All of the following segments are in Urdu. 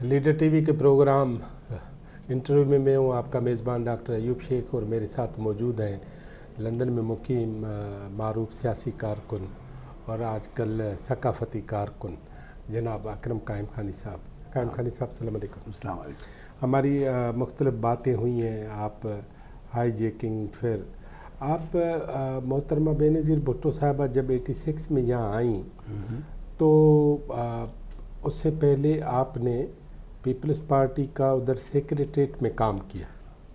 لیڈر ٹی وی کے پروگرام انٹرویو میں میں ہوں آپ کا میزبان ڈاکٹر ایوب شیخ، اور میرے ساتھ موجود ہیں لندن میں مقیم معروف سیاسی کارکن اور آج کل ثقافتی کارکن جناب اکرم قائم خانی صاحب۔ قائم خانی صاحب السلام علیکم۔ السلام علیکم۔ ہماری مختلف باتیں ہوئی ہیں، آپ ہائی جیکنگ، پھر آپ محترمہ بینظیر بھٹو صاحبہ جب 86 میں یہاں آئیں تو اس سے پہلے آپ نے پیپلز پارٹی کا ادھر سیکریٹریٹ میں کام کیا۔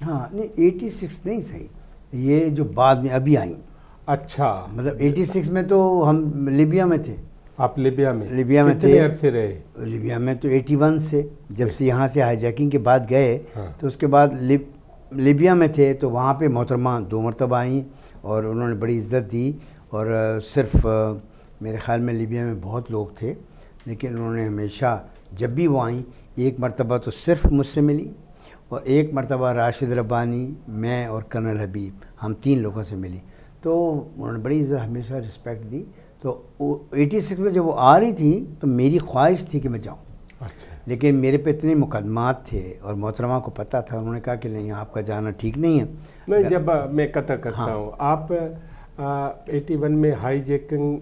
ہاں نہیں 86 نہیں صحیح، یہ جو بعد میں ابھی آئیں۔ اچھا، مطلب 86 میں تو ہم لیبیا میں تھے۔ آپ لیبیا میں میں کتنے عرصے رہے؟ لیبیا میں تو 81 سے، جب سے یہاں سے ہائی جیکنگ کے بعد گئے تو اس کے بعد لیبیا میں تھے، تو وہاں پہ محترمہ 2 مرتبہ آئیں اور انہوں نے بڑی عزت دی، اور صرف میرے خیال میں لیبیا میں بہت لوگ تھے، لیکن انہوں نے ہمیشہ جب بھی وہ آئیں، ایک مرتبہ تو صرف مجھ سے ملی، اور ایک مرتبہ راشد ربانی، میں اور کرنل حبیب، ہم 3 لوگوں سے ملی، تو انہوں نے بڑی عزت ہمیشہ رسپیکٹ دی۔ تو 86 میں جب وہ آ رہی تھی تو میری خواہش تھی کہ میں جاؤں، اچھا، لیکن میرے پہ اتنے مقدمات تھے اور محترمہ کو پتہ تھا، انہوں نے کہا کہ نہیں آپ کا جانا ٹھیک نہیں ہے۔ نہیں، جب میں قطع کرتا ہوں، آپ 81 میں ہائی جیکنگ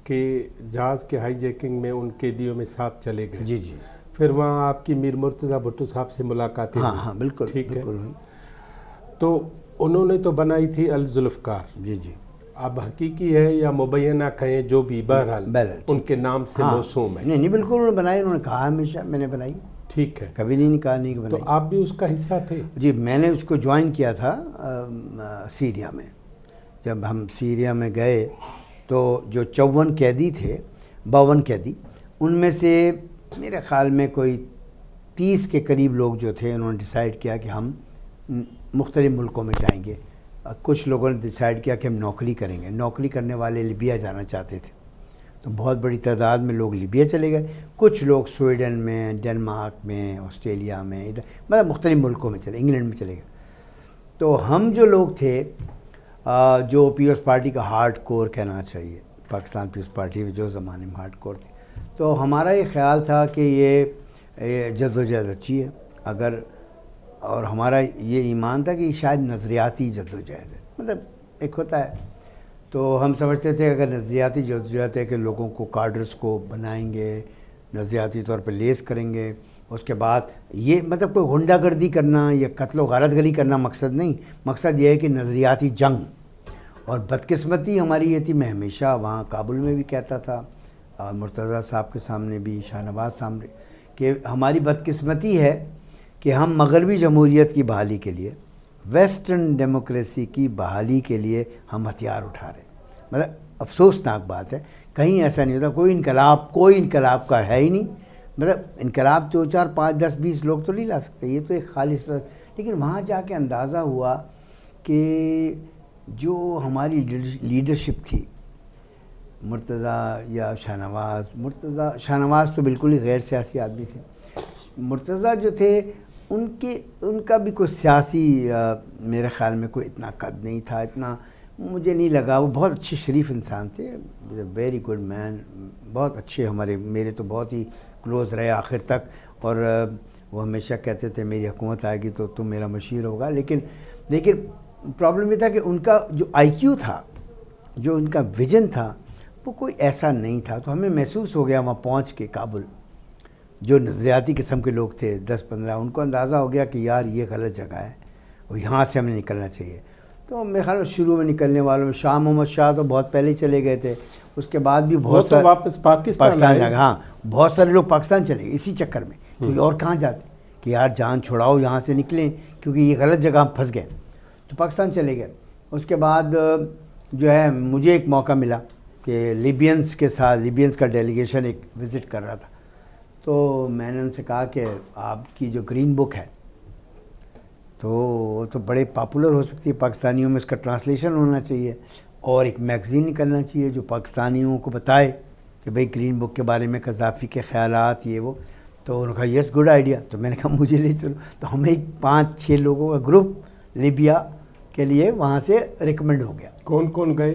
کے جہاز کے ہائی جیکنگ میں ان قیدیوں میں ساتھ چلے گئے۔ جی جی، پھر وہاں آپ کی میر مرتضیٰ بھٹو صاحب سے ملاقاتیں ہوئی۔ ہاں بالکل، ٹھیک ہے، بالکل ہوئی۔ تو انہوں نے تو بنائی تھی الذوالفقار۔ جی جی، اب حقیقی ہے یا مبینہ کہیں، جو بھی بہرحال ان کے نام سے موسوم ہے۔ نہیں بالکل انہوں نے بنائی، انہوں نے کہا ہمیشہ میں نے بنائی، ٹھیک ہے، کبھی نہیں کہا نہیں کہ تو بنائی۔ آپ بھی اس کا حصہ تھے؟ جی، میں نے اس کو جوائن کیا تھا سیریا میں۔ جب ہم سیریا میں گئے تو جو 54 قیدی تھے، 52 قیدی، ان میں سے میرے خیال میں کوئی 30 کے قریب لوگ جو تھے، انہوں نے ڈیسائیڈ کیا کہ ہم مختلف ملکوں میں جائیں گے۔ کچھ لوگوں نے ڈیسائیڈ کیا کہ ہم نوکری کریں گے، نوکری کرنے والے لیبیا جانا چاہتے تھے، تو بہت بڑی تعداد میں لوگ لیبیا چلے گئے، کچھ لوگ سویڈن میں، ڈنمارک میں، آسٹریلیا میں، ادھر مطلب مختلف ملکوں میں چلے، انگلینڈ میں چلے گئے۔ تو ہم جو لوگ تھے، جو پیپلز پارٹی کا ہارڈ کور کہنا چاہیے، پاکستان پیپلز پارٹی میں جو زمانے میں ہارڈ کور تھے، تو ہمارا یہ خیال تھا کہ یہ جدوجہد اچھی ہے، اگر، اور ہمارا یہ ایمان تھا کہ یہ شاید نظریاتی جدوجہد ہے، مطلب ایک ہوتا ہے، تو ہم سمجھتے تھے اگر نظریاتی جدوجہد ہے کہ لوگوں کو کارڈرز کو بنائیں گے، نظریاتی طور پہ لیس کریں گے، اس کے بعد یہ مطلب کوئی غنڈہ گردی کرنا یا قتل و غارت گری کرنا مقصد نہیں، مقصد یہ ہے کہ نظریاتی جنگ۔ اور بدقسمتی ہماری یہ تھی، میں ہمیشہ وہاں کابل میں بھی کہتا تھا، اور مرتضیٰ صاحب کے سامنے بھی، شاہ نواز سامنے، کہ ہماری بدقسمتی ہے کہ ہم مغربی جمہوریت کی بحالی کے لیے، ویسٹرن ڈیموکریسی کی بحالی کے لیے ہم ہتھیار اٹھا رہے ہیں۔ مطلب افسوسناک بات ہے، کہیں ایسا نہیں ہوتا، کوئی انقلاب کا ہے ہی نہیں، مطلب انقلاب 2 4 5 10 20 لوگ تو نہیں لا سکتے، یہ تو ایک خالص، لیکن وہاں جا کے اندازہ ہوا کہ جو ہماری لیڈرشپ تھی، مرتضیٰ یا شاہ نواز تو بالکل ہی غیر سیاسی آدمی تھے، مرتضیٰ جو تھے ان کا بھی کوئی سیاسی میرے خیال میں کوئی اتنا قد نہیں تھا، اتنا مجھے نہیں لگا، وہ بہت اچھے شریف انسان تھے، ویری گڈ مین، بہت اچھے، میرے تو بہت ہی کلوز رہے آخر تک، اور وہ ہمیشہ کہتے تھے میری حکومت آئے گی تو تم میرا مشیر ہوگا، لیکن پرابلم یہ تھا کہ ان کا جو آئی کیو تھا، جو ان کا ویژن تھا، وہ کوئی ایسا نہیں تھا، تو ہمیں محسوس ہو گیا وہاں پہنچ کے کابل، جو نظریاتی قسم کے لوگ تھے 10 15، ان کو اندازہ ہو گیا کہ یار یہ غلط جگہ ہے اور یہاں سے ہمیں نکلنا چاہیے۔ تو میرے خیال میں شروع میں نکلنے والوں میں شاہ محمد شاہ تو بہت پہلے چلے گئے تھے، اس کے بعد بھی بہت سارے واپس پاکستان جا گئے، ہاں بہت سارے لوگ پاکستان چلے گئے اسی چکر میں، کیونکہ اور کہاں جاتے کہ یار جان چھڑاؤ یہاں سے نکلیں، کیونکہ یہ غلط جگہ ہم پھنس گئے، تو پاکستان چلے گئے۔ اس کے بعد جو ہے مجھے ایک موقع ملا کہ لیبینز کا ڈیلیگیشن ایک وزٹ کر رہا تھا، تو میں نے ان سے کہا کہ آپ کی جو گرین بک ہے تو وہ تو بڑے پاپولر ہو سکتی ہے پاکستانیوں میں، اس کا ٹرانسلیشن ہونا چاہیے، اور ایک میگزین نکلنا چاہیے جو پاکستانیوں کو بتائے کہ بھئی گرین بک کے بارے میں قذافی کے خیالات یہ وہ، تو انہوں نے کہا یس گڈ آئیڈیا، تو میں نے کہا مجھے لے چلو، تو ہمیں 5 6 لوگوں کا گروپ لیبیا کے لیے وہاں سے ریکمنڈ ہو گیا۔ کون کون گئے؟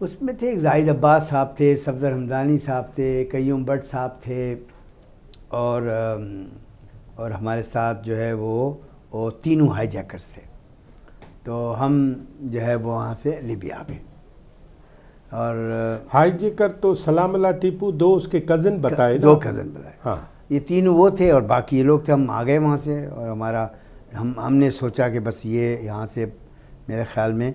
اس میں تھے زاہد عباس صاحب تھے، صفدر حمدانی صاحب تھے، قیوم بٹ صاحب تھے، اور اور ہمارے ساتھ جو ہے وہ تینوں ہائی جیکرز تھے. تو ہم جو ہے وہ وہاں سے لیبیا آ گئے. اور ہائی جیکر تو سلام اللہ ٹیپو، 2 اس کے کزن بتائے نا؟ 2 کزن بتائے. ہاں، یہ تینوں وہ تھے اور باقی یہ لوگ تھے. ہم آ گئے وہاں سے اور ہم نے سوچا کہ بس یہ یہاں سے میرے خیال میں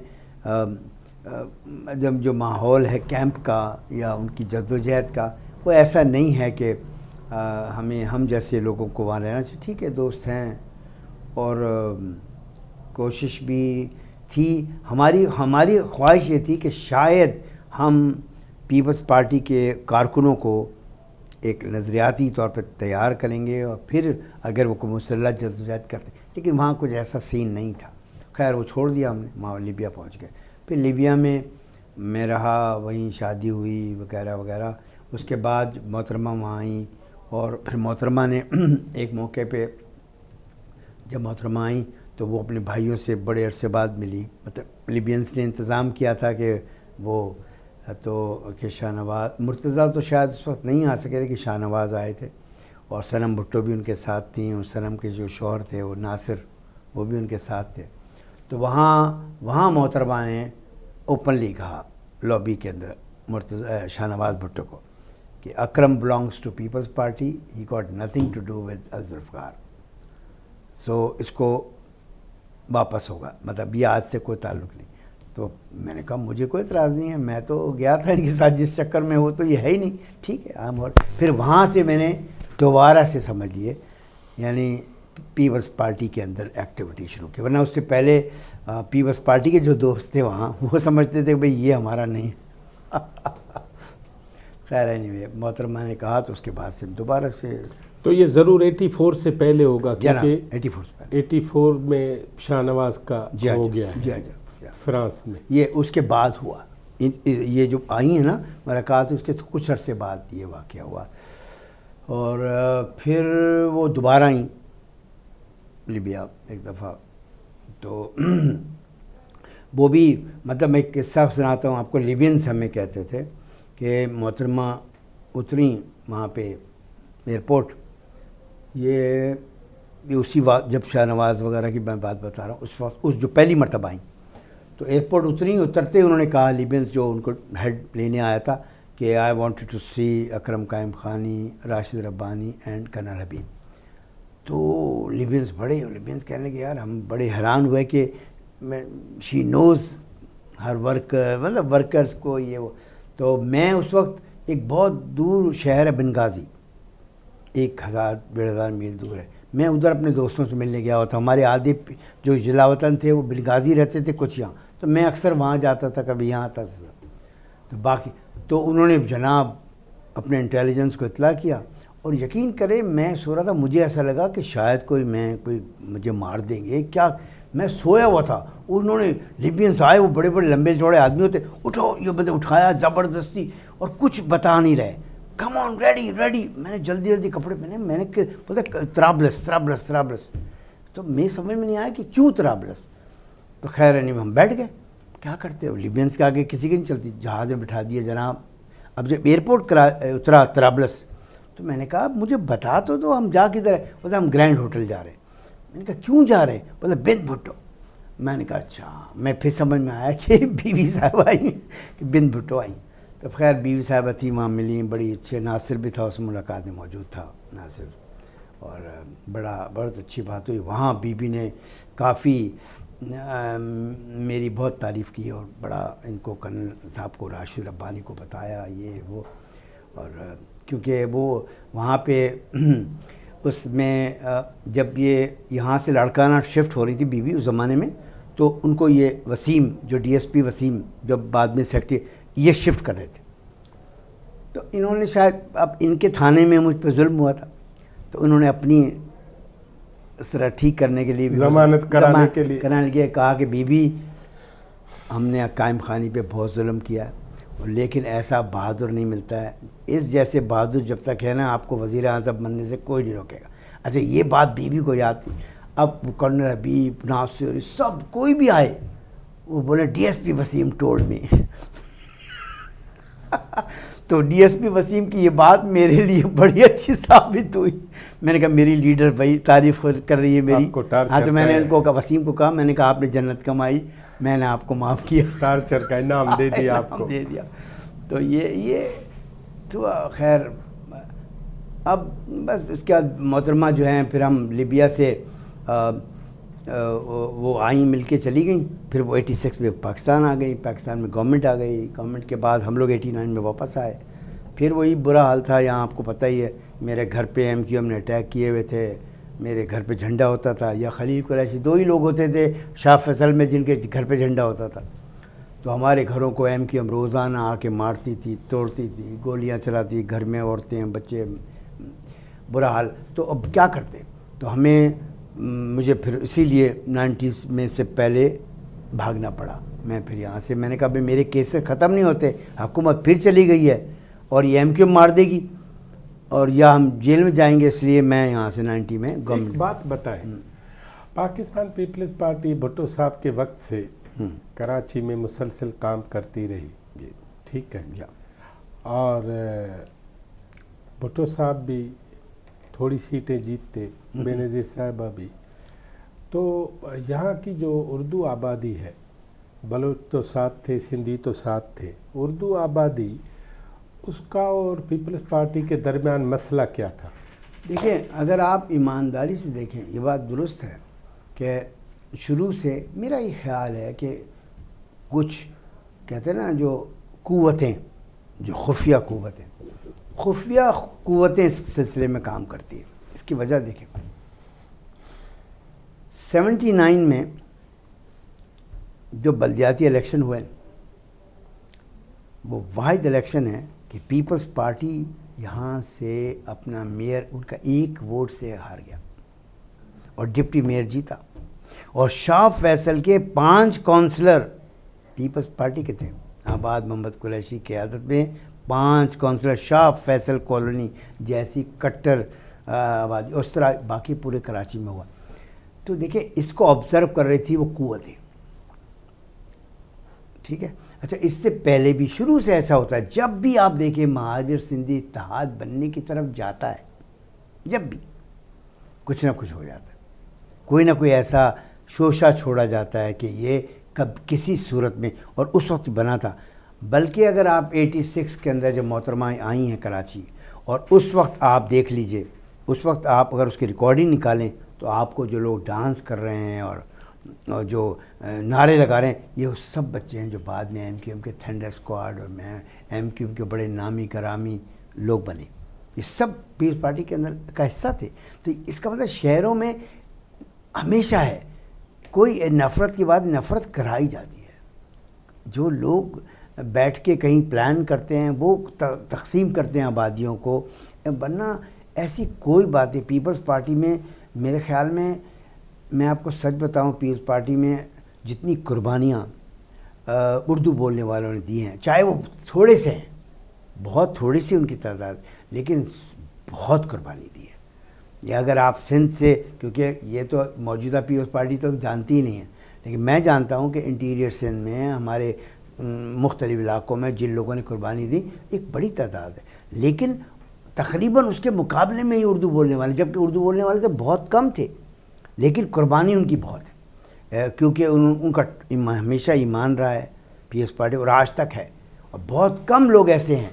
جب جو ماحول ہے کیمپ کا یا ان کی جدوجہد کا وہ ایسا نہیں ہے کہ ہم جیسے لوگوں کو وہاں رہنا چاہیے. ٹھیک ہے، دوست ہیں اور کوشش بھی تھی. ہماری خواہش یہ تھی کہ شاید ہم پیپلز پارٹی کے کارکنوں کو ایک نظریاتی طور پہ تیار کریں گے اور پھر اگر وہ کوئی مسلح جدوجہد کرتے. لیکن وہاں کچھ ایسا سین نہیں تھا. خیر وہ چھوڑ دیا ہم نے، وہاں لیبیا پہنچ گئے. پھر لیبیا میں رہا، وہیں شادی ہوئی وغیرہ وغیرہ. اس کے بعد محترمہ وہاں آئیں اور پھر محترمہ نے ایک موقع پہ جب محترمہ آئیں تو وہ اپنے بھائیوں سے بڑے عرصے بعد ملی. مطلب لیبینس نے انتظام کیا تھا کہ وہ کہ شاہ نواز مرتضیٰ تو شاید اس وقت نہیں آ سکے تھے کہ شاہ نواز آئے تھے اور صنم بھٹو بھی ان کے ساتھ تھیں. اور صنم کے جو شوہر تھے وہ ناصر، وہ بھی ان کے ساتھ تھے. تو وہاں محترمہ نے اوپنلی کہا لابی کے اندر شاہ نواز بھٹو کو کہ Akram belongs to Peoples Party, he got nothing to do with Zulfiqar, so اس کو واپس ہوگا، مطلب یہ آج سے کوئی تعلق نہیں. تو میں نے کہا مجھے کوئی اعتراض نہیں ہے، میں تو گیا تھا ان کے ساتھ جس چکر میں وہ تو یہ ہے ہی نہیں. ٹھیک ہے اور پھر وہاں سے میں نے دوبارہ سے سمجھ لیے یعنی پیپلز پارٹی کے اندر ایکٹیویٹی شروع کی. ورنہ اس سے پہلے پیپلز پارٹی کے جو دوست تھے وہاں وہ سمجھتے تھے کہ بھئی یہ ہمارا نہیں. خیر anyway محترمہ نے کہا تو اس کے بعد سے دوبارہ سے. تو یہ ضرور 84 سے پہلے ہوگا کیونکہ 84 سے پہلے 84 میں شاہ نواز کا ہو گیا ہے فرانس میں. یہ اس کے بعد ہوا. یہ جو آئی ہیں نا ملاقات، اس کے کچھ عرصے بعد یہ واقعہ ہوا. اور پھر وہ دوبارہ آئیں لیبیا ایک دفعہ. تو وہ بھی مطلب میں ایک قصہ سناتا ہوں آپ کو. لیبینس ہمیں کہتے تھے کہ محترمہ اتریں وہاں پہ ایئرپورٹ، یہ اسی وقت جب شاہ نواز وغیرہ کی میں بات بتا رہا ہوں، اس وقت جو پہلی مرتبہ آئیں تو ایئرپورٹ اترتے انہوں نے کہا لیبینس جو ان کو ہیڈ لینے آیا تھا کہ آئی وانٹڈ ٹو سی اکرم قائم خانی، راشد ربانی اینڈ کرنل حبیب. تو لیبینس کہنے لگے یار ہم بڑے حیران ہوئے کہ شی نوز ہر مطلب ورکرز کو یہ وہ. تو میں اس وقت ایک بہت دور شہر ہے بنغازی، 1000-1500 میل دور ہے. میں ادھر اپنے دوستوں سے ملنے گیا ہوا تھا. ہمارے آدھے جو ضلع وطن تھے وہ بنغازی رہتے تھے، کچھ یہاں. تو میں اکثر وہاں جاتا تھا، کبھی یہاں آتا تھا. تو انہوں نے جناب اپنے انٹیلیجنس کو اطلاع کیا اور یقین کرے میں سو رہا تھا. مجھے ایسا لگا کہ شاید کوئی مجھے مار دیں گے کیا. میں سویا ہوا تھا، انہوں نے لیبینس آئے، وہ بڑے بڑے لمبے چوڑے آدمی ہوتے، اٹھو یہ بندے اٹھایا زبردستی اور کچھ بتا نہیں رہے. کم آن ریڈی. میں نے جلدی کپڑے پہنے. میں نے بولا طرابلس. تو میں سمجھ میں نہیں آیا کہ کیوں طرابلس. تو خیر نہیں ہم بیٹھ گئے. کیا کرتے ہو لیبینس کے آگے کسی کی نہیں چلتی. جہاز میں بٹھا دیا جناب. اب جب ایئرپورٹ اترا طرابلس تو میں نے کہا مجھے بتا تو دو ہم جا کدھر ہے. بولتے ہم گرینڈ ہوٹل جا رہے ہیں. میں نے کہا کیوں جا رہے ہیں؟ بولے بند بھٹو. میں نے کہا اچھا. میں پھر سمجھ میں آیا کہ بیوی صاحب آئی کہ بند بھٹو آئیں. تو خیر بیوی صاحبہ تھی وہاں ملی، بڑی اچھے. ناصر بھی تھا اس ملاقات میں موجود تھا ناصر، اور بہت اچھی بات ہوئی. وہاں بیوی نے کافی میری بہت تعریف کی اور بڑا ان کو کرنل صاحب کو، راشد ربانی کو بتایا یہ وہ. اور کیونکہ وہ وہاں پہ اس میں جب یہ یہاں سے لاڑکانہ شفٹ ہو رہی تھی بیوی اس زمانے میں، تو ان کو یہ وسیم جو ڈی ایس پی وسیم جو بعد میں سیکرٹری، یہ شفٹ کر رہے تھے. تو انہوں نے شاید اب ان کے تھانے میں مجھ پہ ظلم ہوا تھا تو انہوں نے اپنی اس طرح ٹھیک کرنے کے لیے ضمانت کرانے کے لیے کہا کہ بی بی ہم نے قائم خانی پہ بہت ظلم کیا ہے لیکن ایسا بہادر نہیں ملتا ہے. اس جیسے بہادر جب تک ہے نا آپ کو وزیر اعظم بننے سے کوئی نہیں روکے گا. اچھا یہ بات بی بی کو یاد تھی. اب کرنل حبیب، ناصر، سب کوئی بھی آئے وہ بولے D S P Wasim told میں. تو ڈی ایس پی وسیم کی یہ بات میرے لیے بڑی اچھی ثابت ہوئی. میں نے کہا میری لیڈر بھائی تعریف کر رہی ہے میری. ہاں تو میں نے ان کو وسیم کو کہا, میں نے کہا آپ نے جنت کمائی, میں نے آپ کو معاف کیا, ٹارچر کا انعام دے دیا آپ کو. دے دیا. تو یہ تو خیر اب بس اس کے بعد محترمہ جو ہیں پھر ہم لیبیا سے وہ آئیں مل کے چلی گئیں. پھر وہ 86 میں پاکستان آ گئی, پاکستان میں گورنمنٹ آ گئی. گورنمنٹ کے بعد ہم لوگ 89 میں واپس آئے. پھر وہی برا حال تھا یہاں, آپ کو پتہ ہی ہے. میرے گھر پہ MQM نے اٹیک کیے ہوئے تھے. میرے گھر پہ جھنڈا ہوتا تھا, یا خلیل قریشی, 2 ہی لوگ ہوتے تھے شاہ فیصل میں جن کے گھر پہ جھنڈا ہوتا تھا. تو ہمارے گھروں کو MQM روزانہ آ کے مارتی تھی, توڑتی تھی, گولیاں چلاتی, گھر میں عورتیں بچے, برا حال. تو اب کیا کرتے؟ تو مجھے پھر اسی لیے 90s میں سے پہلے بھاگنا پڑا. میں پھر یہاں سے میں نے کہا بھائی میرے کیسز ختم نہیں ہوتے, حکومت پھر چلی گئی ہے اور یہ MQM مار دے گی اور یا ہم جیل میں جائیں گے, اس لیے میں یہاں سے 90 میں گورنمنٹ. ایک بات بتائیں, پاکستان پیپلز پارٹی بھٹو صاحب کے وقت سے کراچی میں مسلسل کام کرتی رہی, ٹھیک ہے, اور بھٹو صاحب بھی تھوڑی سیٹیں جیتتے, بے نظیر صاحبہ بھی. تو یہاں کی جو اردو آبادی ہے, بلوچ تو ساتھ تھے, سندھی تو ساتھ تھے, اردو آبادی, اس کا اور پیپلز پارٹی کے درمیان مسئلہ کیا تھا؟ دیکھیں اگر آپ ایمانداری سے دیکھیں یہ بات درست ہے کہ شروع سے میرا یہ خیال ہے کہ کچھ کہتے ہیں نا جو قوتیں, جو خفیہ قوتیں اس سلسلے میں کام کرتی ہیں. اس کی وجہ دیکھیں, 79 میں جو بلدیاتی الیکشن ہوئے, وہ واحد الیکشن ہے کہ پیپلز پارٹی یہاں سے اپنا میئر ان کا 1 ووٹ سے ہار گیا اور ڈپٹی میئر جیتا. اور شاہ فیصل کے 5 کونسلر پیپلز پارٹی کے تھے. آباد محمد قریشی کی قیادت میں 5 کونسلر, شاہ فیصل کالونی جیسی کٹر آبادی, اس طرح باقی پورے کراچی میں ہوا. تو دیکھیں اس کو آبزرو کر رہی تھی وہ قوتیں, ٹھیک ہے. اچھا اس سے پہلے بھی شروع سے ایسا ہوتا ہے, جب بھی آپ دیکھیں مہاجر سندھی اتحاد بننے کی طرف جاتا ہے, جب بھی کچھ نہ کچھ ہو جاتا ہے, کوئی نہ کوئی ایسا شوشہ چھوڑا جاتا ہے کہ یہ کسی صورت میں, اور اس وقت بنا تھا. بلکہ اگر آپ 86 کے اندر جب محترمائیں آئی ہیں کراچی, اور اس وقت آپ دیکھ لیجئے, اس وقت آپ اگر اس کی ریکارڈنگ نکالیں تو آپ کو جو لوگ ڈانس کر رہے ہیں اور جو نعرے لگا رہے ہیں, یہ سب بچے ہیں جو بعد میں MQM کے تھنڈر اسکواڈ اور میں MQM کے بڑے نامی کرامی لوگ بنے. یہ سب پیپلز پارٹی کے اندر کا حصہ تھے. تو اس کا مطلب شہروں میں ہمیشہ ہے کوئی نفرت کی بات نفرت کرائی جاتی ہے. جو لوگ بیٹھ کے کہیں پلان کرتے ہیں وہ تقسیم کرتے ہیں آبادیوں کو, ورنہ ایسی کوئی بات نہیں. پیپلز پارٹی میں میرے خیال میں آپ کو سچ بتاؤں, پیپلز پارٹی میں جتنی قربانیاں اردو بولنے والوں نے دی ہیں, چاہے وہ تھوڑے سے ہیں, بہت تھوڑی سی ان کی تعداد, لیکن بہت قربانی دی ہے. یہ اگر آپ سندھ سے, کیونکہ یہ تو موجودہ پیپلز پارٹی تو جانتی ہی نہیں ہے, لیکن میں جانتا ہوں کہ انٹیریئر سندھ میں ہمارے مختلف علاقوں میں جن لوگوں نے قربانی دی ایک بڑی تعداد ہے, لیکن تقریباً اس کے مقابلے میں ہی اردو بولنے والے, جبکہ اردو بولنے والے تو بہت کم تھے, لیکن قربانی ان کی بہت ہے, کیونکہ ان کا ہمیشہ ایمان رہا ہے پیپلز پارٹی, اور آج تک ہے. اور بہت کم لوگ ایسے ہیں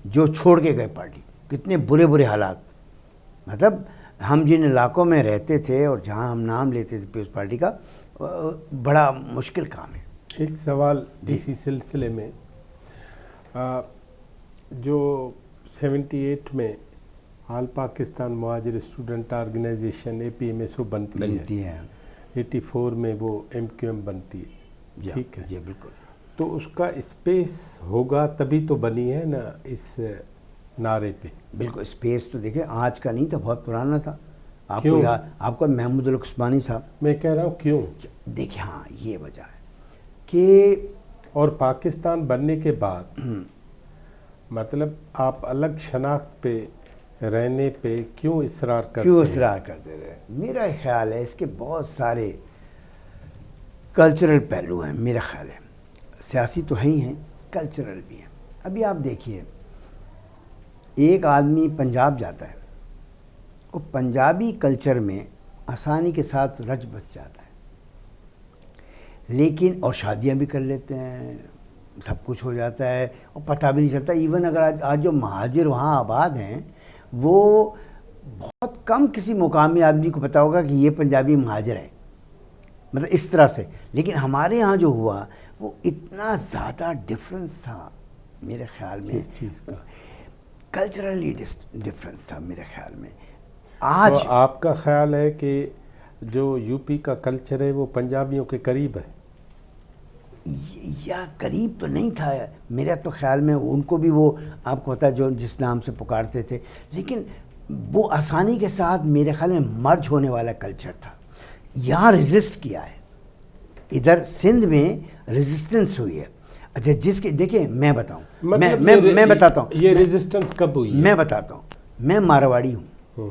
جو چھوڑ کے گئے پارٹی. کتنے برے حالات, مطلب ہم جن علاقوں میں رہتے تھے اور جہاں ہم نام لیتے تھے پیپلز پارٹی کا, بڑا مشکل کام ہے. ایک سوال اسی سلسلے میں, جو 78 میں آل پاکستان مہاجر اسٹوڈنٹ آرگنائزیشن APMSO بنتی ہے, 84 میں وہ MQM بنتی ہے, ٹھیک ہے, جی بالکل. تو اس کا اسپیس ہوگا تبھی تو بنی ہے نا اس نعرے پہ. بالکل اسپیس تو دیکھیں آج کا نہیں تھا, بہت پرانا تھا. آپ کو محمود العثمانی صاحب, میں کہہ رہا ہوں کیوں, دیکھیں ہاں یہ وجہ ہے کہ, اور پاکستان بننے کے بعد مطلب آپ الگ شناخت پہ رہنے پہ کیوں اصرار کرتے رہے؟ میرا خیال ہے اس کے بہت سارے کلچرل پہلو ہیں. میرا خیال ہے سیاسی تو ہی ہیں, کلچرل بھی ہیں. ابھی آپ دیکھیے ایک آدمی پنجاب جاتا ہے، وہ پنجابی کلچر میں آسانی کے ساتھ رچ بس جاتا ہے، لیکن اور شادیاں بھی کر لیتے ہیں، سب کچھ ہو جاتا ہے اور پتہ بھی نہیں چلتا. ایون اگر آج جو مہاجر وہاں آباد ہیں وہ بہت کم کسی مقامی آدمی کو پتہ ہوگا کہ یہ پنجابی مہاجر ہے، مطلب اس طرح سے. لیکن ہمارے ہاں جو ہوا وہ اتنا زیادہ ڈفرینس تھا میرے خیال میں، اس چیز کا کلچرلی ڈفرینس تھا میرے خیال میں. آج تو آپ کا خیال ہے کہ جو یو پی کا کلچر ہے وہ پنجابیوں کے قریب ہے؟ یا قریب تو نہیں تھا میرا تو خیال میں. ان کو بھی وہ آپ کو پتا جو جس نام سے پکارتے تھے، لیکن وہ آسانی کے ساتھ میرے خیال میں مرج ہونے والا کلچر تھا. یہاں ریزسٹ کیا ہے، ادھر سندھ میں ریزسٹنس ہوئی ہے. اچھا جس کے دیکھیں میں بتاؤں، میں بتاتا ہوں یہ ریزسٹنس کب ہوئی ہے؟ میں بتاتا ہوں. میں مارواڑی ہوں،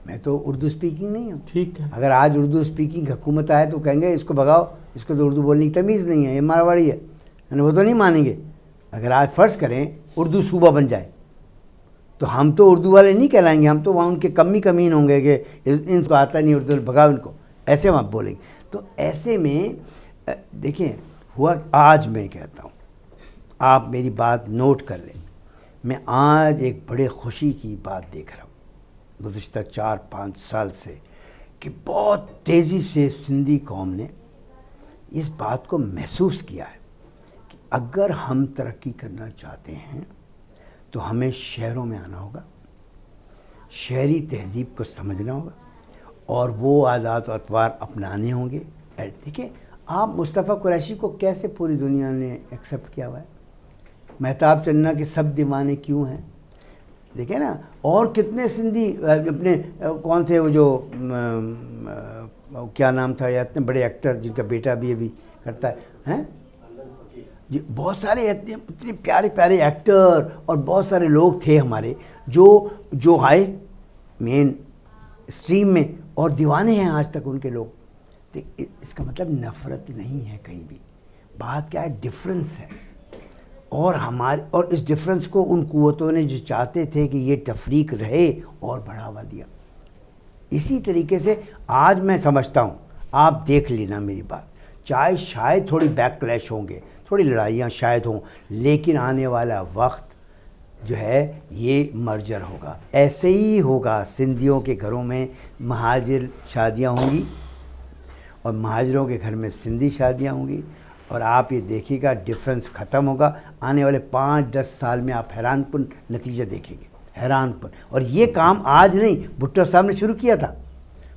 میں تو اردو اسپیکنگ نہیں ہوں. ٹھیک ہے. اگر آج اردو اسپیکنگ حکومت آئے تو کہیں گے اس کو بھگاؤ، اس کو تو اردو بولنے کی تمیز نہیں ہے، یہ مارواڑی ہے، یعنی وہ تو نہیں مانیں گے. اگر آج فرض کریں اردو صوبہ بن جائے تو ہم تو اردو والے نہیں کہلائیں گے، ہم تو وہاں ان کے کمین ہوں گے کہ ان کو آتا نہیں اردو، بھگاؤ ان کو، ایسے وہاں بولیں گے. تو ایسے میں دیکھیں ہوا. آج میں کہتا ہوں آپ میری بات نوٹ کر لیں، میں آج ایک بڑے خوشی کی بات دیکھ رہا ہوں گزشتہ 4-5 سال سے کہ بہت تیزی سے سندھی قوم نے اس بات کو محسوس کیا ہے کہ اگر ہم ترقی کرنا چاہتے ہیں تو ہمیں شہروں میں آنا ہوگا، شہری تہذیب کو سمجھنا ہوگا اور وہ عادات و اطوار اپنانے ہوں گے. دیکھیں آپ مصطفیٰ قریشی کو کیسے پوری دنیا نے ایکسیپٹ کیا ہوا ہے، مہتاب چننا کے سب دیوانے کیوں ہیں، دیکھیں نا. اور کتنے سندھی اپنے کون تھے وہ جو کیا نام تھا یا اتنے بڑے ایکٹر جن کا بیٹا بھی ابھی کرتا ہے ہیں جی، بہت سارے اتنے پیارے پیارے ایکٹر اور بہت سارے لوگ تھے ہمارے جو آئے مین اسٹریم میں اور دیوانے ہیں آج تک ان کے لوگ. اس کا مطلب نفرت نہیں ہے کہیں بھی، بات کیا ہے ڈفرینس ہے. اور اس ڈفرینس کو ان قوتوں نے جو چاہتے تھے کہ یہ تفریق رہے اور بڑھاوا دیا. اسی طریقے سے آج میں سمجھتا ہوں آپ دیکھ لینا میری بات، چاہے شاید تھوڑی بیک کلیش ہوں گے، تھوڑی لڑائیاں شاید ہوں، لیکن آنے والا وقت جو ہے یہ مرجر ہوگا. ایسے ہی ہوگا سندھیوں کے گھروں میں مہاجر شادیاں ہوں گی اور مہاجروں کے گھر میں سندھی شادیاں ہوں گی، اور آپ یہ دیکھیے گا ڈفرینس ختم ہوگا. آنے والے 5-10 سال میں آپ حیران کن نتیجہ دیکھیں گے، حیران کن. اور یہ کام آج نہیں، بھٹو صاحب نے شروع کیا تھا.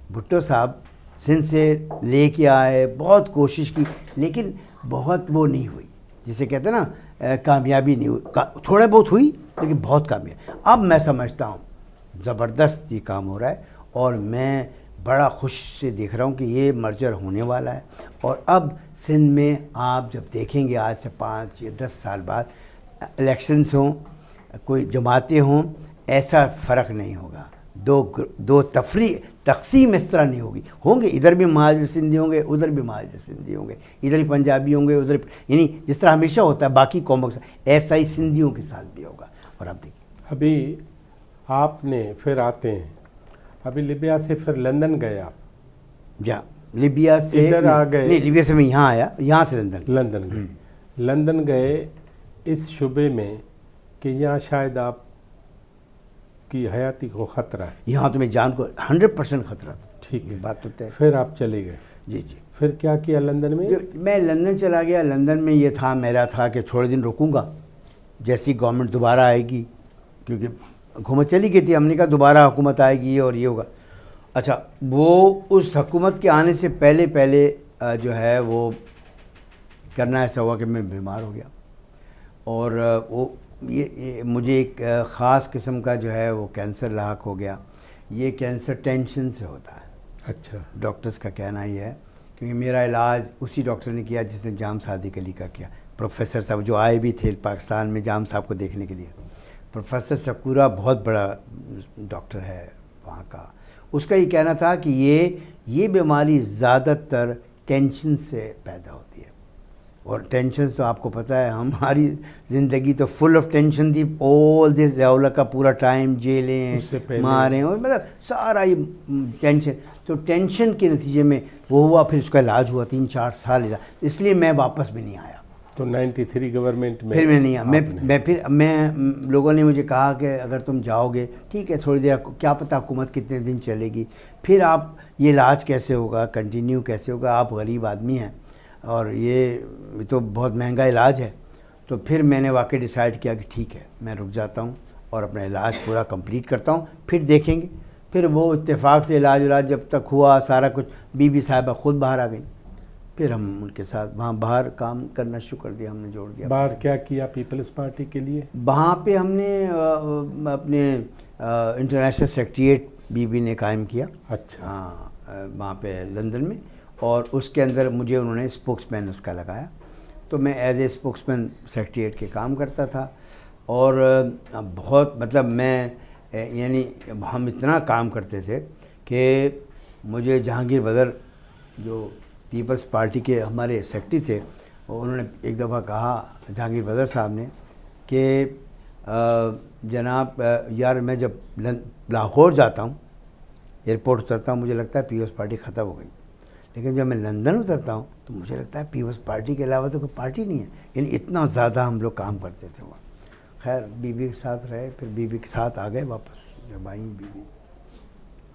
بھٹو صاحب سندھ سے لے کے آئے، بہت کوشش کی، لیکن بہت وہ نہیں ہوئی، جسے کہتے ہیں نا کامیابی نہیں ہوئی. تھوڑے بہت ہوئی لیکن بہت کامیاب. اب میں سمجھتا ہوں زبردست یہ کام ہو رہا ہے اور میں بڑا خوش سے دیکھ رہا ہوں کہ یہ مرجر ہونے والا ہے. اور اب سندھ میں آپ جب دیکھیں گے آج سے 5 یا 10 سال بعد الیکشنز ہوں، کوئی جماعتیں ہوں، ایسا فرق نہیں ہوگا. دو تقسیم اس طرح نہیں ہوگی. ہوں گے ادھر بھی مہاجر سندھی ہوں گے، ادھر بھی مہاجر سندھی ہوں گے، ادھر ہی پنجابی ہوں گے، ادھر یعنی جس طرح ہمیشہ ہوتا ہے باقی قوموں کے ساتھ، ایسا ہی سندھیوں کے ساتھ بھی ہوگا. اور اب دیکھیں ابھی آپ نے پھر آتے ہیں، ابھی لیبیا سے پھر لندن گئے آپ؟ جا لیبیا سے ادھر آ گئے؟ نہیں، لیبیا سے میں یہاں آیا، یہاں سے لندن گئے. لندن گئے اس شبے میں کہ یہاں شاید آپ کی حیاتی کو خطرہ ہے. یہاں تو میں جان کو 100% خطرہ تھا. ٹھیک ہے، بات تو طے. پھر آپ چلے گئے. جی جی. پھر کیا کیا لندن میں؟ میں لندن چلا گیا. لندن میں یہ تھا میرا تھا کہ تھوڑے دن رکوں گا، جیسی گورنمنٹ دوبارہ آئے گی، کیونکہ حکومت چلی گئی تھی، ہم نے کہا دوبارہ حکومت آئے گی اور یہ ہوگا. اچھا وہ اس حکومت کے آنے سے پہلے جو ہے وہ کرنا ایسا ہوا کہ میں بیمار ہو گیا، اور وہ یہ مجھے ایک خاص قسم کا جو ہے وہ کینسر لاحق ہو گیا. یہ کینسر ٹینشن سے ہوتا ہے. اچھا. ڈاکٹرز کا کہنا یہ ہے، کیونکہ میرا علاج اسی ڈاکٹر نے کیا جس نے جام صادق علی کا کیا. پروفیسر صاحب جو آئے بھی تھے پاکستان میں جام صاحب کو دیکھنے کے لیے، پروفیسر سکورا بہت بڑا ڈاکٹر ہے وہاں کا. اس کا یہ کہنا تھا کہ یہ بیماری زیادہ تر ٹینشن سے پیدا ہوتی ہے. اور ٹینشن تو آپ کو پتہ ہے ہماری زندگی تو فل آف ٹینشن تھی. آل دس ضیاءاللہ کا پورا ٹائم جیلیں ماریں اور مطلب سارا یہ ٹینشن. تو ٹینشن کے نتیجے میں وہ ہوا, پھر اس کا علاج ہوا 3-4 سال علاج, اس لیے میں واپس بھی نہیں آیا. تو 93 گورنمنٹ میں پھر میں نہیں آیا. میں لوگوں نے مجھے کہا کہ اگر تم جاؤ گے ٹھیک ہے تھوڑی دیر, کیا پتہ حکومت کتنے دن چلے گی, پھر آپ یہ علاج کیسے ہوگا, کنٹینیو کیسے ہوگا, آپ غریب آدمی ہیں اور یہ تو بہت مہنگا علاج ہے. تو پھر میں نے واقعی ڈیسائیڈ کیا کہ ٹھیک ہے میں رک جاتا ہوں اور اپنا علاج پورا کمپلیٹ کرتا ہوں, پھر دیکھیں گے. پھر وہ اتفاق سے علاج جب تک ہوا سارا کچھ, بی بی صاحبہ خود باہر آ گئیں, پھر ہم ان کے ساتھ وہاں باہر کام کرنا شروع کر دیا, ہم نے جوڑ دیا. باہر کیا کیا پیپلز پارٹی کے لیے؟ وہاں پہ ہم نے اپنے انٹرنیشنل سیکریٹریٹ بی بی نے قائم کیا. اچھا. ہاں وہاں پہ لندن میں, اور اس کے اندر مجھے انہوں نے اسپوکس مین اس کا لگایا, تو میں as a spokesman secretariat کے کام کرتا تھا. اور بہت مطلب میں یعنی ہم اتنا کام کرتے تھے کہ مجھے جہانگیر بدر جو پیپلز پارٹی کے ہمارے سیکریٹری تھے, انہوں نے ایک دفعہ کہا جہانگیر بدر صاحب نے کہ جناب یار میں جب لاہور جاتا ہوں ایئرپورٹ اترتا ہوں مجھے لگتا ہے پیپلز پارٹی ختم ہو گئی, لیکن جب میں لندن اترتا ہوں تو مجھے لگتا ہے پیپلز پارٹی کے علاوہ تو کوئی پارٹی نہیں ہے. یعنی اتنا زیادہ ہم لوگ کام کرتے تھے وہاں. خیر بی بی کے ساتھ رہے, پھر بی بی کے ساتھ آ گئے واپس جب آئیں بی بی.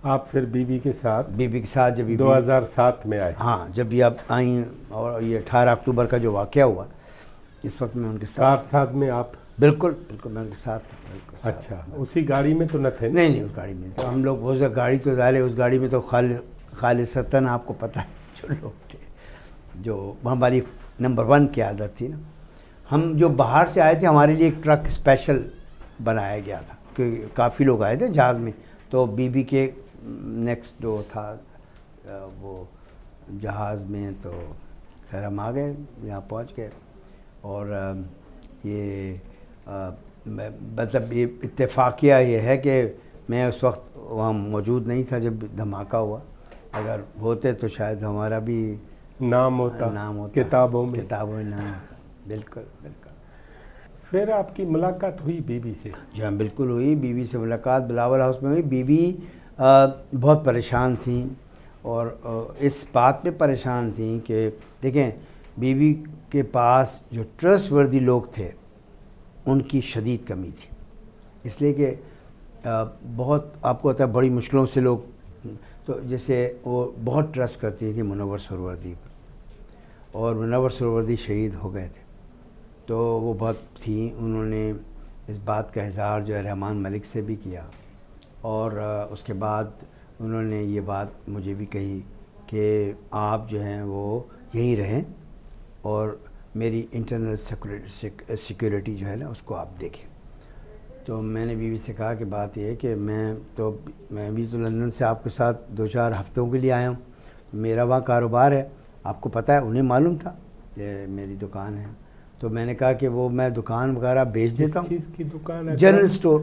آپ پھر بی بی کے ساتھ جب 2007 میں آئے؟ ہاں جب یہ اب آئیں, اور یہ 18 اکتوبر کا جو واقعہ ہوا اس وقت میں ان کے ساتھ. ساتھ میں آپ؟ بالکل میں ان کے ساتھ تھا. بالکل. اچھا, اسی گاڑی میں تو نہ تھے؟ نہیں اس گاڑی میں ہم لوگ وہ گاڑی تو ظاہر ہے اس گاڑی میں تو خالصتاً آپ کو پتہ ہے جو لوگ تھے, جو ہماری نمبر 1 کی عادت تھی نا, ہم جو باہر سے آئے تھے ہمارے لیے ایک ٹرک اسپیشل بنایا گیا تھا کیونکہ کافی لوگ آئے تھے جہاز میں. تو بی بی کے نیکسٹ جو تھا وہ جہاز میں, تو خیر ہم آ گئے یہاں پہنچ گئے. اور یہ مطلب یہ اتفاقیہ یہ ہے کہ میں اس وقت وہاں موجود نہیں تھا جب دھماکہ ہوا, اگر ہوتے تو شاید ہمارا بھی نام ہوتا کتابوں میں نام ہوتا. بالکل. پھر آپ کی ملاقات ہوئی بی بی سے؟ جی ہاں بالکل ہوئی, بی بی سے ملاقات بلاول ہاؤس میں ہوئی. بی بی بہت پریشان تھیں, اور اس بات پہ پریشان تھیں کہ دیکھیں بی بی کے پاس جو ٹرسٹ وردی لوگ تھے ان کی شدید کمی تھی, اس لیے کہ بہت آپ کو پتہ ہے بڑی مشکلوں سے لوگ, تو جیسے وہ بہت ٹرسٹ کرتی تھی منور سہروردی پر, اور منور سہروردی شہید ہو گئے تھے. تو وہ بہت تھیں, انہوں نے اس بات کا اظہار جو ہے رحمان ملک سے بھی کیا, اور اس کے بعد انہوں نے یہ بات مجھے بھی کہی کہ آپ جو ہیں وہ یہیں رہیں اور میری انٹرنل سیکیورٹی جو ہے نا اس کو آپ دیکھیں. تو میں نے بیوی سے کہا کہ بات یہ ہے کہ میں بھی تو لندن سے آپ کے ساتھ 2-4 ہفتوں کے لیے آیا ہوں, میرا وہاں کاروبار ہے, آپ کو پتہ ہے, انہیں معلوم تھا کہ میری دکان ہے. تو میں نے کہا کہ وہ میں دکان وغیرہ بیچ دیتا ہوں. چیز کی دکان ہے؟ General store.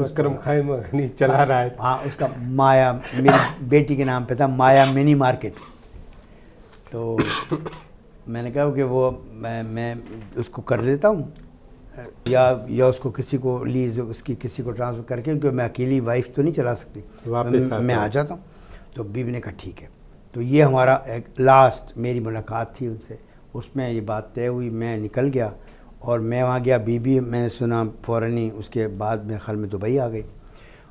اکرم خان مغنی چلا رہا ہے. ہاں اس کا مایا میری بیٹی کے نام پہ تھا, مایا منی مارکیٹ. تو میں نے کہا کہ وہ میں اس کو کر دیتا ہوں, یا اس کو کسی کو لیز اس کی کسی کو ٹرانسفر کر کے, کیونکہ میں اکیلی وائف تو نہیں چلا سکتی, میں آ جاتا ہوں. تو بیوی نے کہا ٹھیک ہے. تو یہ ہمارا ایک لاسٹ میری ملاقات تھی ان سے, اس میں یہ بات طے ہوئی. میں نکل گیا اور میں وہاں گیا. بی میں نے سنا فوراً ہی اس کے بعد میرے خیال میں دبئی آ گئی,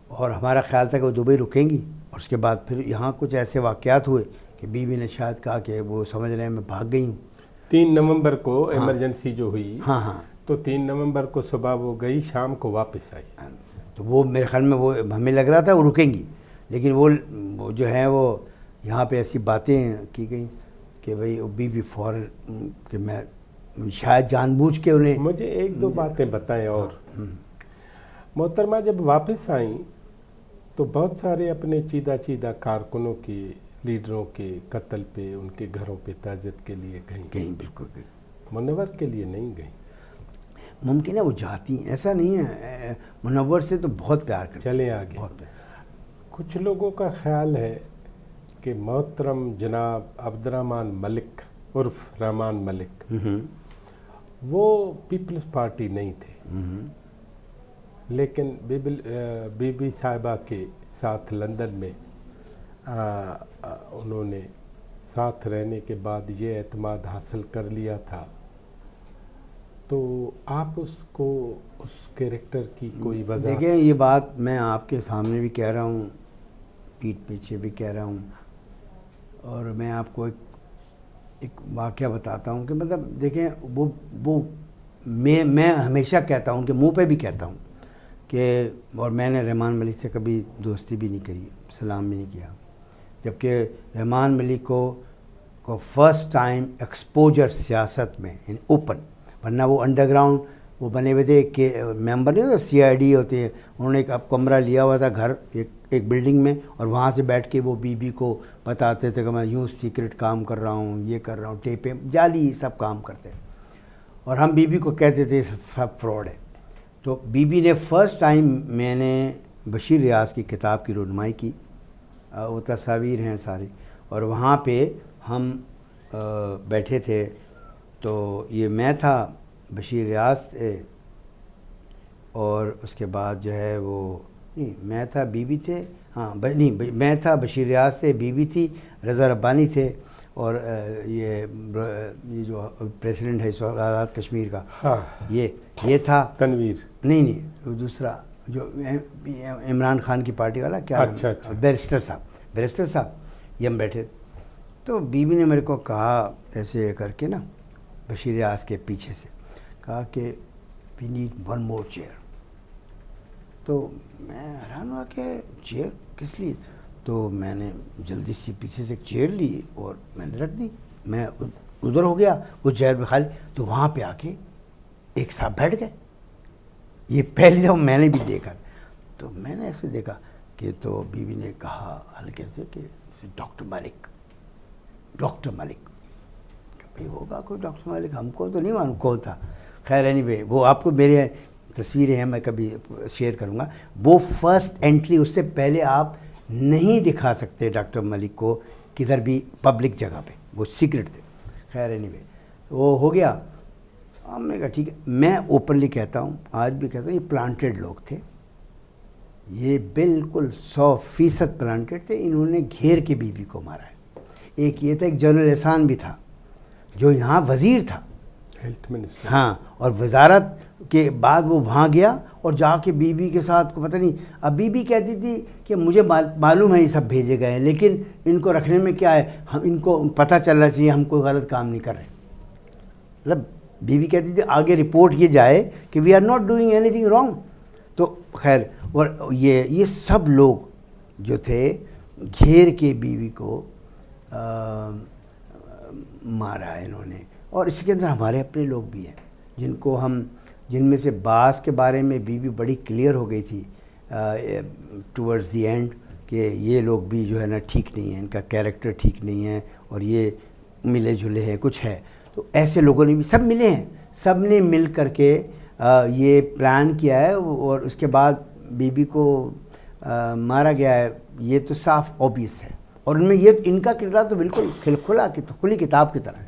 اور ہمارا خیال تھا کہ وہ دبئی رکیں گی, اور اس کے بعد پھر یہاں کچھ ایسے واقعات ہوئے کہ بی نے شاید کہا کہ وہ سمجھ رہے ہیں میں بھاگ گئی ہوں. 3 نومبر کو ایمرجنسی جو ہوئی, ہاں تو 3 نومبر کو صبح وہ گئی, شام کو واپس آئی. تو وہ میرے خیال میں وہ ہمیں لگ رہا تھا وہ رکیں گی, لیکن وہ جو ہیں وہ یہاں پہ ایسی باتیں کی گئیں کہ بھئی بی فوراً کہ میں شاید جان بوجھ کے انہیں. مجھے 1-2 باتیں بتائیں. اور محترمہ جب واپس آئیں تو بہت سارے اپنے چیدہ کارکنوں کے, لیڈروں کے قتل پہ, ان کے گھروں پہ تعزیت کے لیے گئیں. بالکل گئیں. منور کے لیے نہیں گئیں. ممکن ہے وہ جاتی ہیں, ایسا نہیں ہے, منور سے تو بہت پیار کرتی ہیں. چلیں آگے. بہت پیار. کچھ لوگوں کا خیال ہے کہ محترم جناب عبد الرحمن ملک عرف رحمان ملک، وہ پیپلز پارٹی نہیں تھے، لیکن بی بی صاحبہ کے ساتھ لندن میں انہوں نے ساتھ رہنے کے بعد یہ اعتماد حاصل کر لیا تھا. تو آپ اس کیریکٹر کی کوئی وضاحت؟ دیکھیں، یہ بات میں آپ کے سامنے بھی کہہ رہا ہوں، پیٹھ پیچھے بھی کہہ رہا ہوں، اور میں آپ کو ایک واقعہ بتاتا ہوں کہ مطلب دیکھیں، وہ میں ہمیشہ کہتا ہوں کہ منہ پہ بھی کہتا ہوں کہ، اور میں نے رحمان ملک سے کبھی دوستی بھی نہیں کری، سلام بھی نہیں کیا، جبکہ رحمان ملک کو فرسٹ ٹائم ایکسپوجر سیاست میں یعنی اوپن، ورنہ وہ انڈر گراؤنڈ وہ بنے ہوئے تھے کہ ممبر نہیں ہوتا، CID ہوتے ہیں، انہوں نے ایک کمرہ لیا ہوا تھا گھر ایک بلڈنگ میں، اور وہاں سے بیٹھ کے وہ بی کو بتاتے تھے کہ میں یوں سیکرٹ کام کر رہا ہوں، یہ کر رہا ہوں، ٹیپیں جعلی سب کام کرتے، اور ہم بی کو کہتے تھے سب فراڈ ہے. تو بی نے فرسٹ ٹائم، میں نے بشیر ریاض کی کتاب کی رونمائی کی، وہ تصاویر ہیں ساری، اور وہاں پہ ہم بیٹھے تھے، تو یہ میں تھا، بشیر ریاض تھے، اور اس کے بعد جو ہے وہ نہیں، میں تھا، بی تھے، ہاں نہیں، میں تھا، بشیر ریاض تھے، بی تھی، رضا ربانی تھے، اور یہ جو پریسیڈنٹ ہے اس وقت آزاد کشمیر کا، ہاں یہ تھا تنویر، نہیں دوسرا جو عمران خان کی پارٹی والا، کیا اچھا، بیرسٹر صاحب، یہ ہم بیٹھے. تو بی نے میرے کو کہا ایسے کر کے نا، بشیر ریاض کے پیچھے سے کہا کہ we need one more chair. تو میں حیران ہوا کہ چیئر کس لیے؟ تو میں نے جلدی سے پیچھے سے ایک چیئر لی اور میں نے رکھ دی، میں ادھر ہو گیا، وہ چیئر پہ خالی، تو وہاں پہ آ کے ایک صاحب بیٹھ گئے. یہ پہلی دفعہ میں نے بھی دیکھا، تو میں نے ایسے دیکھا کہ، تو بی نے کہا ہلکے سے کہ ڈاکٹر ملک. بھائی ہوگا کوئی ڈاکٹر ملک، ہم کو تو نہیں معلوم کون تھا. خیر اینی وہ آپ کو میرے تصویریں ہیں، میں کبھی شیئر کروں گا. وہ فرسٹ انٹری، اس سے پہلے آپ نہیں دکھا سکتے ڈاکٹر ملک کو کدھر بھی پبلک جگہ پہ، وہ سیکرٹ تھے. خیر اینی وہ ہو گیا. ہم نے کہا ٹھیک ہے. میں اوپنلی کہتا ہوں، آج بھی کہتا ہوں، یہ پلانٹڈ لوگ تھے، یہ بالکل 100% پلانٹڈ تھے. انہوں نے گھیر کے بی کو مارا ہے. ایک یہ تھا، ایک جنرل احسان بھی تھا جو یہاں وزیر تھا، ہیلتھ منسٹر، ہاں، اور وزارت کے بعد وہ وہاں گیا اور جا کے بی کے ساتھ کو پتہ نہیں. اب بی کہتی تھی کہ مجھے معلوم ہے یہ سب بھیجے گئے ہیں، لیکن ان کو رکھنے میں کیا ہے، ہم ان کو پتہ چلنا چاہیے ہم کوئی غلط کام نہیں کر رہے. مطلب بی کہتی تھی آگے رپورٹ یہ جائے کہ we are not doing anything wrong. تو خیر، اور یہ سب لوگ جو تھے گھیر کے بی کو مارا ہے انہوں نے. اور اس کے اندر ہمارے اپنے لوگ بھی ہیں جن میں سے بعض کے بارے میں بی بڑی کلیئر ہو گئی تھی ٹورڈز دی اینڈ کہ یہ لوگ بھی جو ہے نا ٹھیک نہیں ہیں، ان کا کیریکٹر ٹھیک نہیں ہے، اور یہ ملے جلے ہیں، کچھ ہے. تو ایسے لوگوں نے بھی سب ملے ہیں، سب نے مل کر کے یہ پلان کیا ہے، اور اس کے بعد بی کو مارا گیا ہے. یہ تو صاف اوبیس ہے، اور ان میں یہ ان کا کردار تو بالکل کھلی کتاب کی طرح ہے.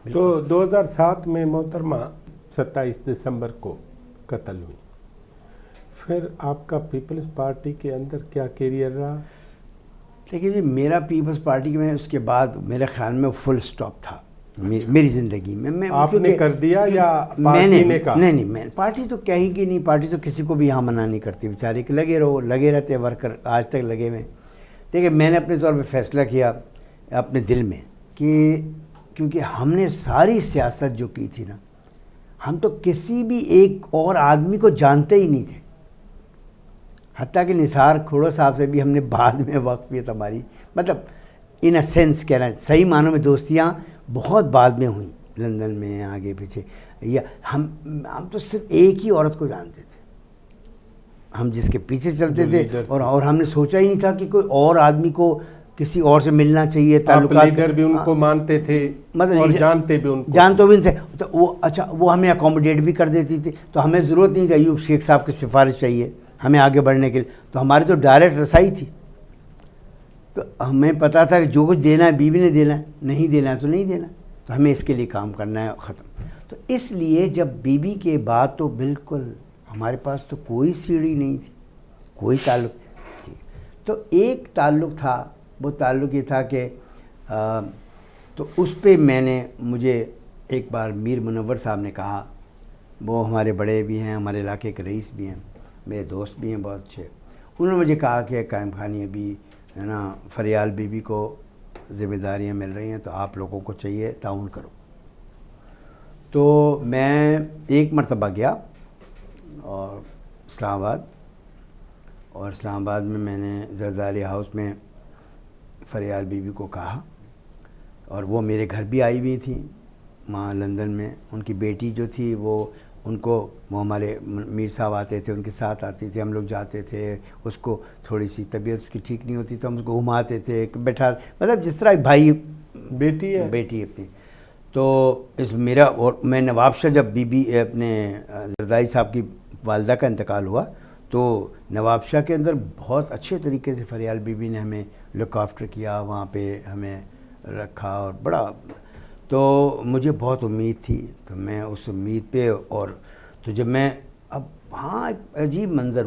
تو 2007 میں محترمہ 27 دسمبر کو قتل ہوئی. پھر آپ کا پیپلز پارٹی کے اندر کیا کیریئر رہا؟ دیکھیے جی، میرا پیپلز پارٹی میں اس کے بعد میرے خیال میں فل سٹاپ تھا میری زندگی میں. آپ نے کر دیا یا پارٹی نے کہا؟ نہیں، میں پارٹی تو کہیں گی نہیں، پارٹی تو کسی کو بھی یہاں منع نہیں کرتی. بیچارے کہ لگے رہتے ورکر، آج تک لگے ہوئے. دیکھیے، میں نے اپنے طور پہ فیصلہ کیا اپنے دل میں کہ کیونکہ ہم نے ساری سیاست جو کی تھی نا، ہم تو کسی بھی ایک اور آدمی کو جانتے ہی نہیں تھے. حتیٰ کہ نثار کھوڑو صاحب سے بھی ہم نے بعد میں واقفیت ہماری، مطلب ان اے سینس کہنا صحیح معنوں میں دوستیاں بہت بعد میں ہوئیں، لندن میں آگے پیچھے. یا ہم تو صرف ایک ہی عورت کو جانتے تھے، ہم جس کے پیچھے چلتے تھے، اور ہم نے سوچا ہی نہیں تھا کہ کوئی اور آدمی کو کسی اور سے ملنا چاہیے. تعلقات لیڈر بھی ان کو مانتے تھے، مطلب اور جانتے بھی ان کو، جانتے بھی ان سے. تو وہ اچھا، وہ ہمیں اکوموڈیٹ بھی کر دیتی تھی، تو ہمیں ضرورت نہیں تھی ایوب شیخ صاحب کی سفارش چاہیے ہمیں آگے بڑھنے کے لیے. تو ہماری تو ڈائریکٹ رسائی تھی. تو ہمیں پتہ تھا کہ جو کچھ دینا ہے بیوی نے دینا ہے، نہیں دینا ہے تو نہیں دینا. تو ہمیں اس کے لیے کام کرنا ہے، ختم۔ تو اس لیے جب بی بی کے بعد تو بالکل ہمارے پاس تو کوئی سیڑھی نہیں تھی، کوئی تعلق تھی۔ تو ایک تعلق تھا، وہ تعلق یہ تھا کہ تو اس پہ مجھے ایک بار میر منور صاحب نے کہا، وہ ہمارے بڑے بھی ہیں، ہمارے علاقے کے رئیس بھی ہیں، میرے دوست بھی ہیں بہت اچھے، انہوں نے مجھے کہا کہ قائم خانی ابھی ہے نا فریال بی بی کو ذمہ داریاں مل رہی ہیں، تو آپ لوگوں کو چاہیے تعاون کرو۔ تو میں ایک مرتبہ گیا اور اسلام آباد میں نے زرداری ہاؤس میں فریال بی بی کو کہا، اور وہ میرے گھر بھی آئی ہوئی تھیں وہاں لندن میں، ان کی بیٹی جو تھی وہ ہمارے میر صاحب آتے تھے، ان کے ساتھ آتی تھی، ہم لوگ جاتے تھے، اس کو تھوڑی سی طبیعت اس کی ٹھیک نہیں ہوتی تو ہم اس کو گھماتے تھے، بیٹھا، مطلب جس طرح بھائی بیٹی اپنی۔ تو اور میں نواب شاہ جب بی بی اپنے زرداری صاحب کی والدہ کا انتقال ہوا تو نواب شاہ کے اندر بہت اچھے طریقے سے فریال بی بی نے ہمیں لک آفٹر کیا، وہاں پہ ہمیں رکھا، اور بڑا، تو مجھے بہت امید تھی، تو میں اس امید پہ، اور تو جب میں اب وہاں ایک عجیب منظر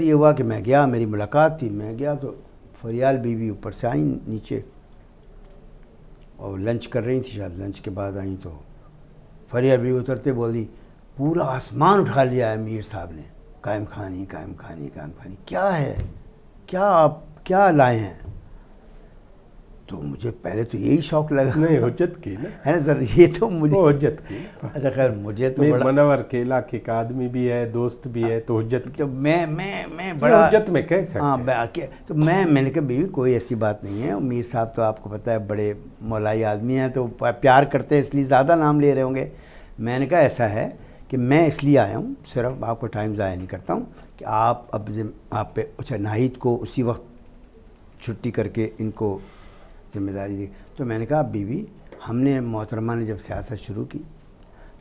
یہ ہوا کہ میں گیا، میری ملاقات تھی، میں گیا تو فریال بی بی اوپر سے آئیں نیچے اور لنچ کر رہی تھی، شاید لنچ کے بعد آئیں، تو فریال بی بی اترتے بولی پورا آسمان اٹھا لیا ہے میر صاحب نے، قائم خانی کیا ہے، کیا لائے ہیں؟ تو مجھے پہلے تو یہی شوق لگا، نہیں حجت کی نا ہے نا سر، یہ تو مجھے حجت کی۔ اچھا خیر، مجھے تو میر بڑا منور کے علاقے کا آدمی بھی ہے، دوست بھی ہے، تو حجت کی، تو میں بڑا حجت میں کہہ سکتے ہیں۔ تو میں نے کہا بیوی کوئی ایسی بات نہیں ہے، میر صاحب تو آپ کو پتہ ہے بڑے مولائی آدمی ہیں، تو پیار کرتے ہیں، اس لیے زیادہ نام لے رہے ہوں گے۔ میں نے کہا ایسا ہے کہ میں اس لیے آیا ہوں، صرف آپ کو ٹائم ضائع نہیں کرتا ہوں کہ آپ پہ اچھا ناہید کو اسی وقت چھٹی کر کے ان کو ذمہ داری دی۔ تو میں نے کہا بی بی، ہم نے محترمہ نے جب سیاست شروع کی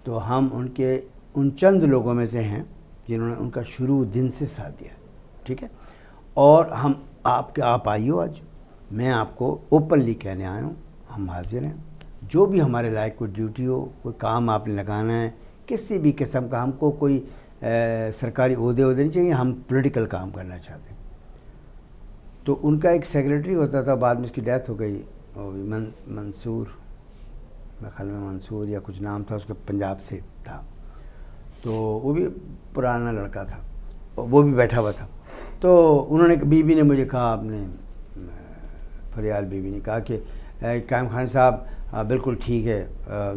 تو ہم ان چند لوگوں میں سے ہیں جنہوں نے ان کا شروع دن سے ساتھ دیا، ٹھیک ہے، اور ہم آپ آئی ہو آج، میں آپ کو اوپنلی کہنے آیا ہوں، ہم حاضر ہیں، جو بھی ہمارے لائق کوئی ڈیوٹی ہو، کوئی کام آپ نے لگانا ہے، کسی بھی قسم کا، ہم کو کوئی سرکاری عہدے نہیں چاہیے، ہم پولیٹیکل کام کرنا چاہتے ہیں۔ تو ان کا ایک سیکریٹری ہوتا تھا، بعد میں اس کی ڈیتھ ہو گئی، منصور، میرے خیال میں منصور یا کچھ نام تھا اس کا، پنجاب سے تھا، تو وہ بھی پرانا لڑکا تھا، وہ بھی بیٹھا ہوا تھا۔ تو انہوں نے، بی بی نے مجھے کہا، آپ نے فریال بی بی نے کہا کہ قائم خان صاحب بالکل ٹھیک ہے،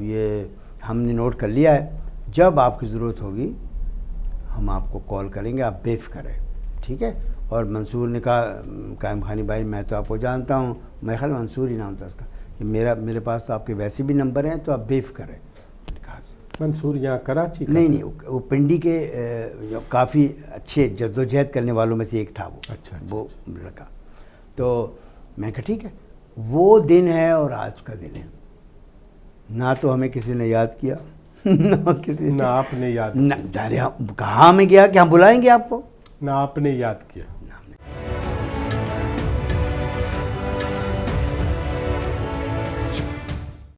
یہ ہم نے نوٹ کر لیا ہے، جب آپ کی ضرورت ہوگی ہم آپ کو کال کریں گے، آپ بے فکر رہیں، ٹھیک ہے۔ اور منصور نے کہا قائم خانی بھائی میں تو آپ کو جانتا ہوں، میرے خیال منصور ہی نام تھا اس کا، کہ میرے پاس تو آپ کے ویسے بھی نمبر ہیں، تو آپ بے فکر رہیں۔ منصور یہاں کراچی کا؟ نہیں، وہ پنڈی کے کافی اچھے جدوجہد کرنے والوں میں سے ایک تھا وہ، اچھا وہ لڑکا۔ تو میں کہا ٹھیک ہے، وہ دن ہے اور آج کا دن ہے، نہ تو ہمیں کسی نے یاد کیا، نہ آپ نے یاد کیا، کہاں میں گیا کہ ہم بلائیں گے آپ کو، نہ آپ نے یاد کیا۔